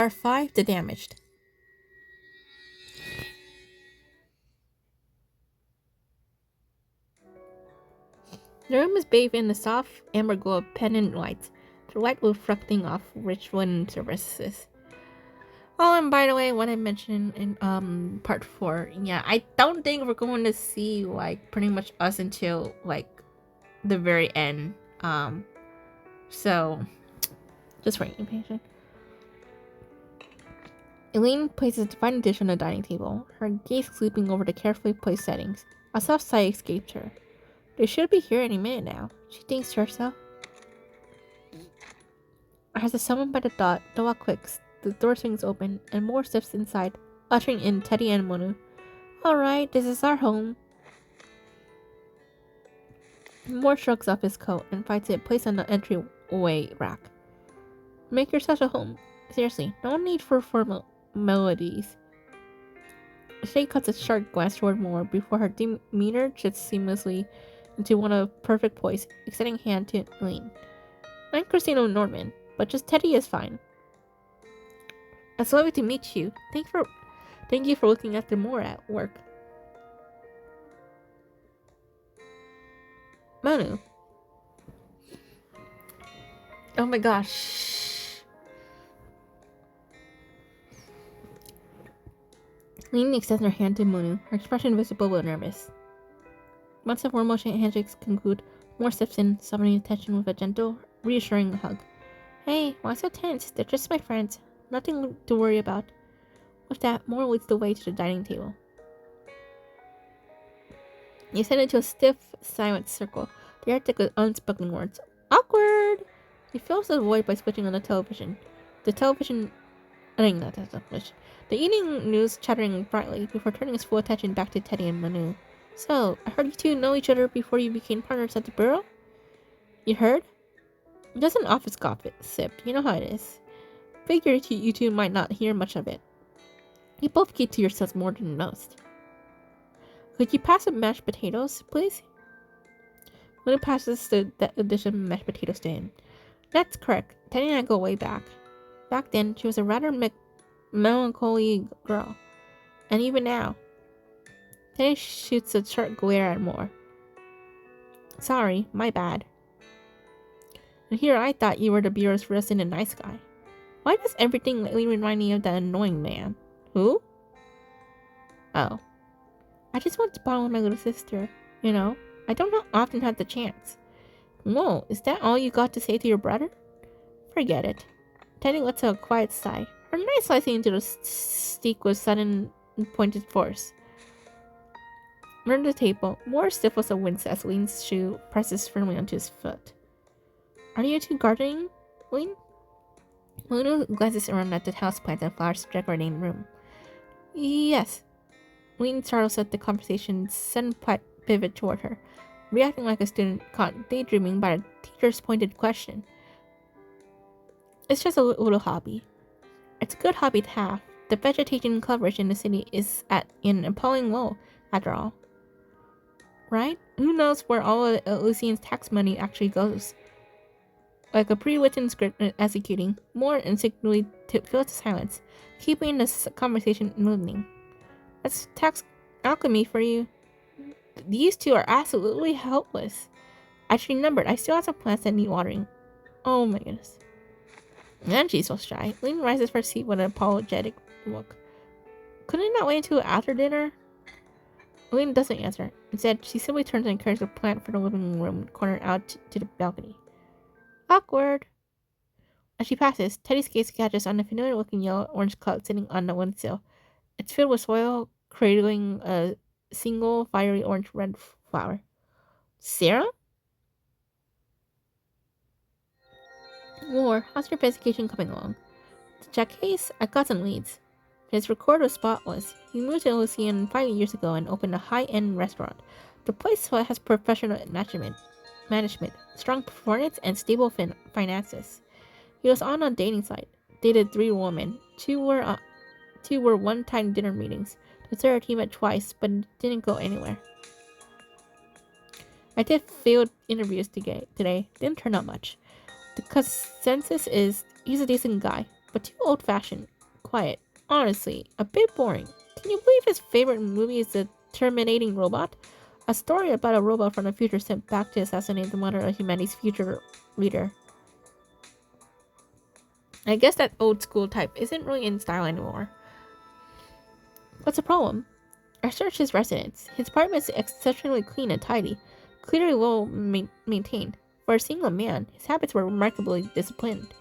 R5, The Damaged. The room is bathed in the soft amber glow of pendant lights, the light reflecting off rich wooden surfaces. Oh, and by the way, what I mentioned in part 4, yeah, I don't think we're going to see like pretty much us until like the very end. So just waiting patient. Elaine places a fine dish on the dining table, her gaze sleeping over the carefully placed settings. A soft sigh escapes her. They should be here any minute now, she thinks to herself. As if summoned by the thought, the lock clicks, the door swings open, and Moore steps inside, ushering in Teddy and Monu. Alright, this is our home. Moore shrugs off his coat and finds it placed on the entryway rack. Make yourself at home. Seriously, no need for formal melodies. Shay cuts a sharp glance toward Moore before her demeanor shifts seamlessly into one of perfect poise, extending hand to Elaine. I'm Christina Norman, but just Teddy is fine. It's lovely to meet you. Thank you for looking after Moore at work. Manu. Oh my gosh. Elaine extends her hand to Monu, her expression visible but nervous. Once the formal handshakes conclude, Moore steps in, summoning attention with a gentle, reassuring hug. Hey, why so tense? They're just my friends. Nothing to worry about. With that, Moore leads the way to the dining table. You send into a stiff, silent circle. They are thick with unspoken words. Awkward! He fills the void by switching on the television. The television... I think not the television. The evening news chattering brightly before turning his full attention back to Teddy and Manu. So, I heard you two know each other before you became partners at the Bureau? You heard? Just an office gossip. You know how it is. Figured you two might not hear much of it. You both keep to yourselves more than most. Could you pass some mashed potatoes, please? Luna passes the dish of mashed potatoes to him. That's correct. Teddy and I go way back. Back then, she was a rather melancholy girl. And even now. Teddy shoots a sharp glare at Moore. Sorry, my bad. And here I thought you were the Bureau's resident nice guy. Why does everything lately remind me of that annoying man? Who? Oh. I just want to bond with my little sister. You know, I don't often have the chance. Whoa, is that all you got to say to your brother? Forget it. Teddy lets out a quiet sigh, her knife slicing into the steak with sudden pointed force. Under the table, Moore stifles a wince as Lean's shoe presses firmly onto his foot. Are you two gardening, Lean? Luna glances around at the houseplants and flowers decorating the room. Yes. Lean startles at the conversation's sudden pivot toward her, reacting like a student caught daydreaming by a teacher's pointed question. It's just a little hobby. It's a good hobby to have. The vegetation coverage in the city is at an appalling low, after all. Right? Who knows where all of Lucian's tax money actually goes? Like a pre-written script executing, Moore instinctively fills the silence, keeping the conversation moving. That's tax alchemy for you. These two are absolutely helpless. I just remembered, I still have some plants that need watering. Oh my goodness. And she's so shy. Lynn rises from her seat with an apologetic look. Couldn't I not wait until after dinner? Lynn doesn't answer. Instead, she simply turns and carries a plant from the living room corner out to the balcony. Awkward. As she passes, Teddy's gaze catches on a familiar-looking yellow-orange cloud sitting on the windowsill. It's filled with soil, cradling a single fiery orange-red flower. Sarah? Moore, how's your investigation coming along? To check case, I got some leads. His record was spotless. He moved to Lucian 5 years ago and opened a high-end restaurant. The place has professional management, strong performance, and stable finances. He was on a dating site, dated 3 women. Two were one-time dinner meetings. The third he met twice, but didn't go anywhere. I did field interviews today. Didn't turn out much. The consensus is he's a decent guy. but too old-fashioned. Quiet. Honestly, a bit boring. Can you believe his favorite movie is The Terminating Robot? A story about a robot from the future sent back to assassinate the mother of humanity's future leader. I guess that old school type isn't really in style anymore. What's the problem? I searched his residence. His apartment is exceptionally clean and tidy, clearly well maintained. For a single man, his habits were remarkably disciplined.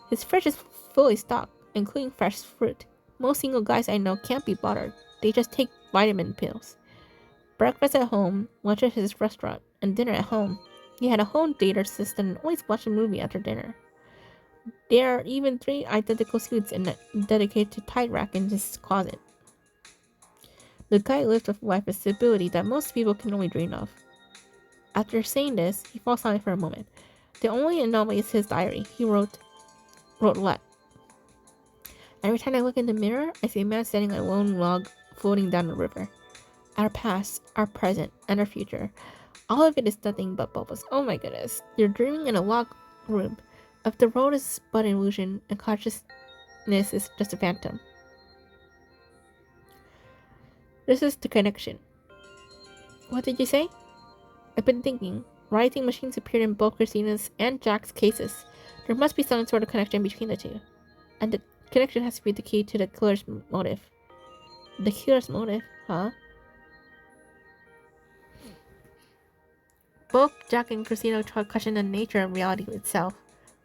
His fridge is fully stocked, including fresh fruit. Most single guys I know can't be bothered. They just take vitamin pills. Breakfast at home, lunch at his restaurant, and dinner at home. He had a home theater system and always watched a movie after dinner. There are even 3 identical suits dedicated to tight rack in his closet. The guy lived with a life of stability that most people can only dream of. After saying this, he falls silent for a moment. The only anomaly is his diary. He wrote what? Every time I look in the mirror, I see a man standing on a lone log floating down the river. Our past, our present, and our future. All of it is nothing but bubbles. Oh my goodness. You're dreaming in a log room. If the world is but an illusion and consciousness is just a phantom. This is the connection. What did you say? I've been thinking. Writing machines appeared in both Christina's and Jack's cases. There must be some sort of connection between the two. And the connection has to be the key to the killer's motive. The killer's motive? Huh? Both Jack and Christina question the nature of reality itself.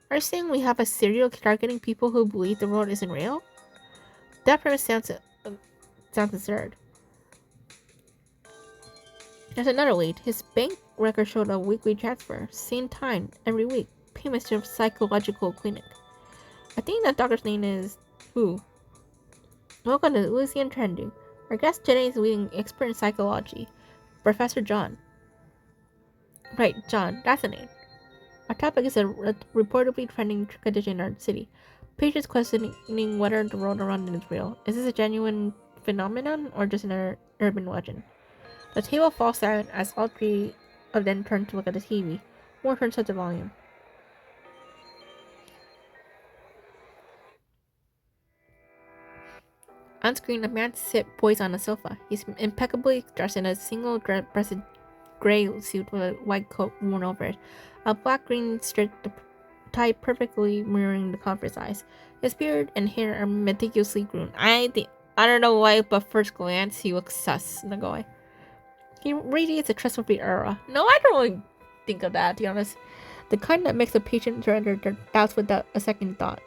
Are you saying we have a serial targeting people who believe the world isn't real? That premise sounds absurd. There's another lead. His bank record showed a weekly transfer, same time, every week. Payments to a psychological clinic. I think that doctor's name is who? Welcome to Lucian Trending. Our guest today is a leading expert in psychology, Professor John. Right, John, that's the name. Our topic is a reportedly trending condition in our city. Patients questioning whether the world around them is real. Is this a genuine phenomenon or just an urban legend? The table falls silent as all 3 of them turn to look at the TV. One turns up the volume. On screen, a man sits poised on a sofa. He's impeccably dressed in a single-breasted gray suit with a white coat worn over it. A black-green strip tied perfectly mirroring the conference eyes. His beard and hair are meticulously groomed. I don't know why, but first glance, he looks sus. Nagoy. He radiates a trustworthy aura. No, I don't really think of that, to be honest. The kind that makes a patient surrender their doubts without a second thought.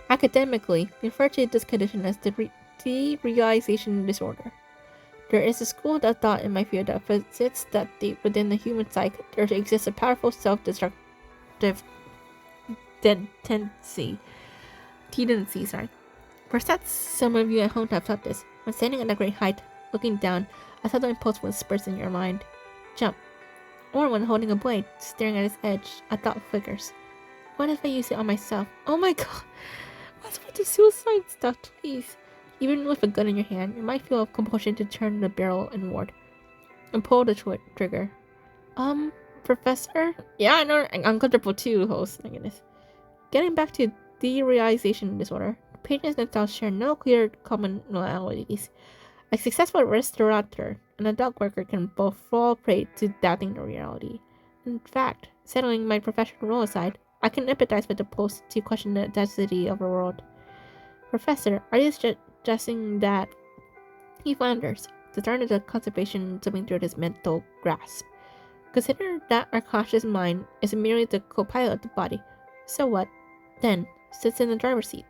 Academically, we refer to this condition as the derealization disorder. There is a school of thought in my field that posits that deep within the human psyche there exists a powerful self-destructive tendency. Perhaps some of you at home have felt this. When standing at a great height, looking down, a sudden impulse whispers in your mind, jump. Or when holding a blade, staring at its edge, a thought flickers. What if I use it on myself? Oh my god! What's with the suicide stuff, please? Even with a gun in your hand, you might feel a compulsion to turn the barrel inward and pull the trigger. Professor? Yeah, I know, I'm uncomfortable too, host. My goodness. Getting back to derealization disorder, patients themselves share no clear commonalities. A successful restaurateur and a dog worker can both fall prey to doubting the reality. In fact, settling my professional role aside, I can empathize with the post to question the density of the world. Professor, are you suggesting that he flounders, discerning the conservation slipping through his mental grasp? Consider that our conscious mind is merely the co-pilot of the body. So what, then, sits in the driver's seat?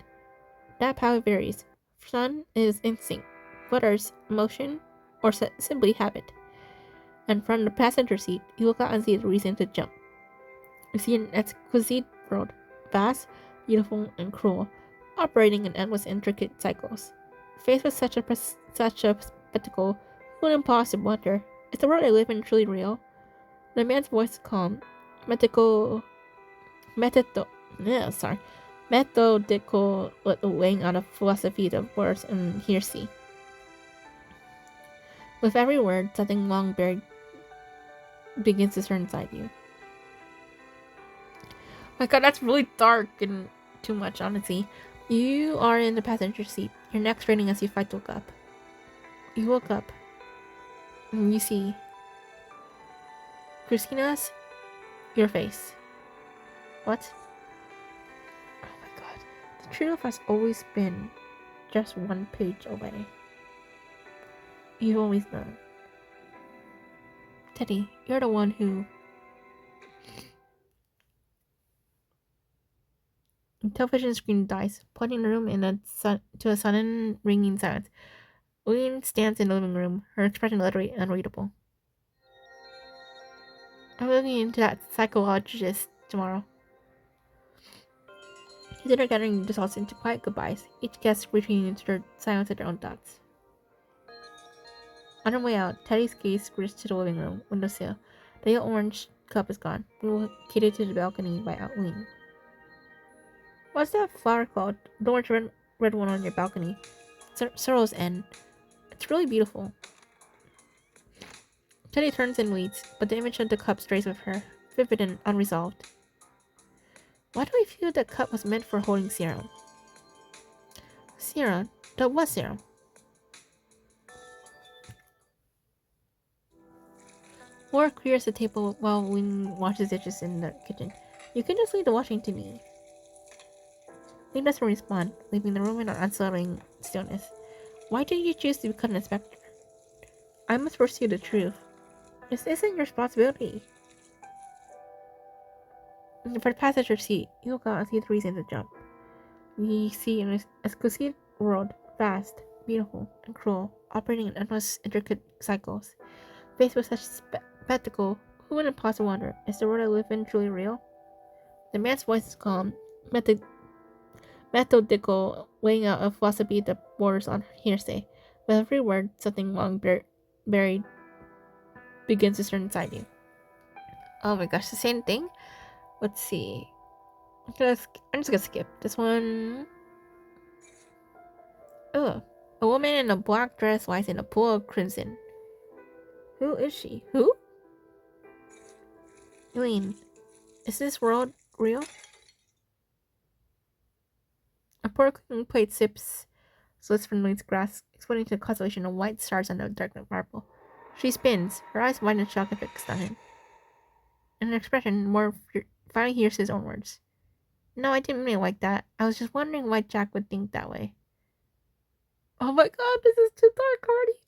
That power varies. Some is instinct, others emotion, or simply habit. And from the passenger seat, you look out and see the reason to jump. You see an exquisite world, vast, beautiful, and cruel, operating in endless intricate cycles. Faced with such a spectacle, who would pause to wonder, is the world I live in truly real? The man's voice is calm, methodical, weighing out a philosophy of words and hearsay. With every word, something long buried begins to stir inside you. My god, that's really dark and too much, honestly. You are in the passenger seat, your neck straining as you fight to look up. You look up, and you see Christina's, your face. What? Oh my god. The truth has always been just one page away. You've always known. Teddy, you're the one who... The television screen dies, plunging the room to a sudden ringing silence. Eileen stands in the living room, her expression literally unreadable. I'm looking into that psychologist tomorrow. The dinner gathering dissolves into quiet goodbyes, each guest retreating into their silence of their own thoughts. On her way out, Teddy's gaze screws to the living room windowsill. The yellow orange cup is gone, relocated to the balcony by Eileen. What's that flower called? The orange red one on your balcony. Sorrow's End. It's really beautiful. Teddy turns and waits, but the image of the cup stays with her, vivid and unresolved. Why do I feel that cup was meant for holding serum? Serum? That was serum. Laura clears the table while Wing washes dishes in the kitchen. You can just leave the washing to me. Wing doesn't respond, leaving the room in an unsettling stillness. Why did you choose to become an inspector? I must pursue the truth. This isn't your responsibility. For the passenger seat, you look out and see the reason to jump. You see an exquisite world, vast, beautiful, and cruel, operating in endless, intricate cycles. Faced with such spectacle, who wouldn't pause to wonder, is the world I live in truly real? The man's voice is calm, methodical, weighing out a philosophy that borders on hearsay. With every word, something long buried begins to stir inside you. Oh my gosh, the same thing? Let's see. I'm just gonna skip this one. Ugh. A woman in a black dress lies in a pool of crimson. Who is she? Who? Eileen, is this world real? A poor cooking plate slits from Eileen's grasp, exploding to a constellation of white stars on the dark marble. She spins, her eyes wide in shock and fixed on him. In an expression, Moore finally hears his own words. No, I didn't mean it like that. I was just wondering why Jack would think that way. Oh my god, this is too dark already.